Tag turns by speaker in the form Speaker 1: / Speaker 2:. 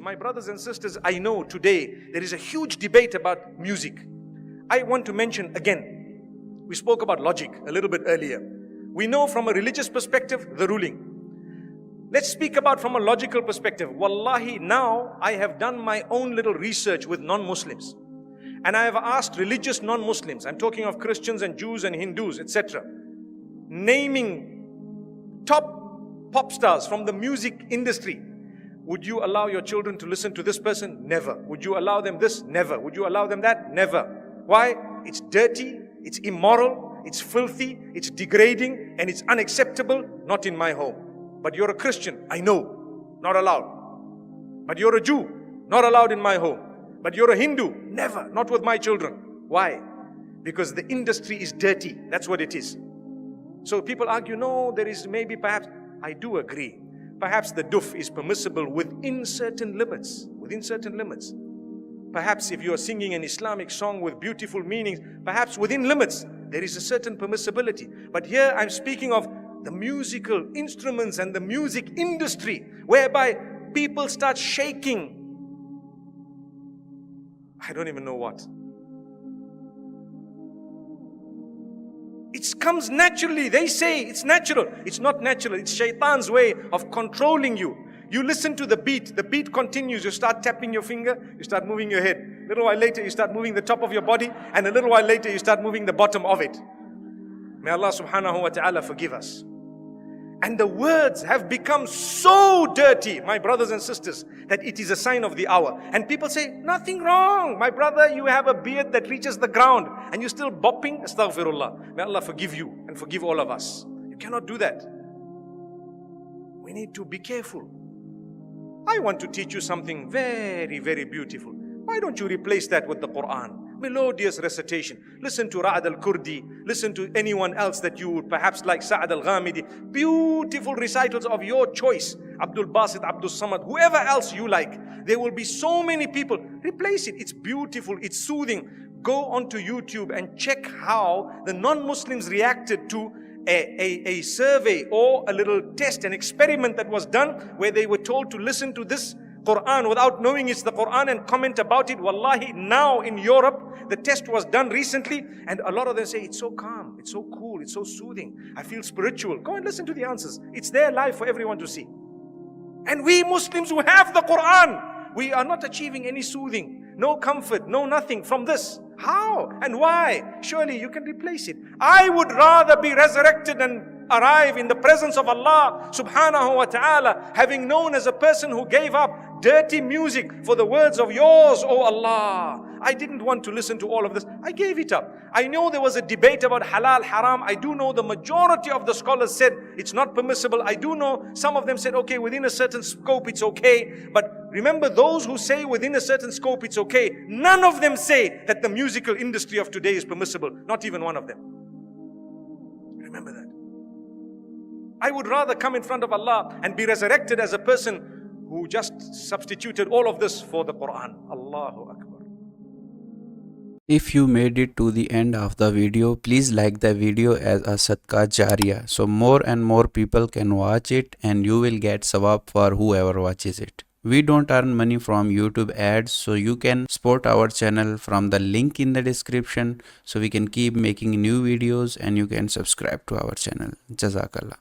Speaker 1: my brothers and sisters, I know today there is a huge debate about music. I want to mention again, we spoke about logic a little bit earlier. We know from a religious perspective, the ruling. Let's speak about from a logical perspective. Wallahi, now I have done my own little research with non-Muslims. And I have asked religious non-Muslims, I'm talking of Christians and Jews and Hindus, etc., naming top pop stars from the music industry. Would you allow your children to listen to this person? Never. Would you allow them this? Never. Would you allow them that? Never. Why? It's dirty, it's immoral, it's filthy, it's degrading, and it's unacceptable. Not in my home. But you're a Christian, I know, not allowed. But you're a Jew, not allowed in my home. But you're a Hindu, never, not with my children. Why? Because the industry is dirty, that's what it is. So people argue, no, there is maybe perhaps, I do agree. Perhaps the duf is permissible within certain limits, Perhaps if you are singing an Islamic song with beautiful meanings, perhaps within limits, there is a certain permissibility. But here I'm speaking of the musical instruments and the music industry, whereby people start shaking. I don't even know what. It comes naturally. They say it's natural. It's not natural. It's shaitan's way of controlling you. You listen to the beat continues. You start tapping your finger, you start moving your head. A little while later, you start moving the top of your body, and a little while later, you start moving the bottom of it. May Allah subhanahu wa ta'ala forgive us. And the words have become so dirty, my brothers and sisters, that it is a sign of the hour. And people say, nothing wrong. My brother, you have a beard that reaches the ground and you're still bopping. Astaghfirullah. May Allah forgive you and forgive all of us. You cannot do that. We need to be careful. I want to teach you something very, very beautiful. Why don't you replace that with the Quran? Melodious recitation. Listen to Ra'ad al-Kurdi. Listen to anyone else that you would perhaps like, Sa'ad al-Ghamidi. Beautiful recitals of your choice. Abdul Basit, Abdul Samad, whoever else you like. There will be so many people. Replace it. It's beautiful. It's soothing. Go onto YouTube and check how the non-Muslims reacted to a survey or a little test, an experiment that was done where they were told to listen to this Quran without knowing it's the Quran and comment about it. Wallahi, now in Europe, the test was done recently and a lot of them say, it's so calm, it's so cool, it's so soothing. I feel spiritual. Go and listen to the answers. It's there live for everyone to see. And we Muslims who have the Quran, we are not achieving any soothing, no comfort, no nothing from this. How and why? Surely you can replace it. I would rather be resurrected and arrive in the presence of Allah subhanahu wa ta'ala, having known as a person who gave up dirty music for the words of yours, O Allah. I didn't want to listen to all of this. I gave it up. I know there was a debate about halal, haram. I do know the majority of the scholars said it's not permissible. I do know some of them said, okay, within a certain scope it's okay. But remember, those who say within a certain scope it's okay, none of them say that the musical industry of today is permissible. Not even one of them. Remember that. I would rather come in front of Allah and be resurrected as a person who just substituted all of this for the Quran. Allahu Akbar.
Speaker 2: If you made it to the end of the video, please like the video as a Sadaqah Jariyah, so more and more people can watch it and you will get sawab for whoever watches it. We don't earn money from YouTube ads, so you can support our channel from the link in the description, so we can keep making new videos and you can subscribe to our channel. Jazakallah.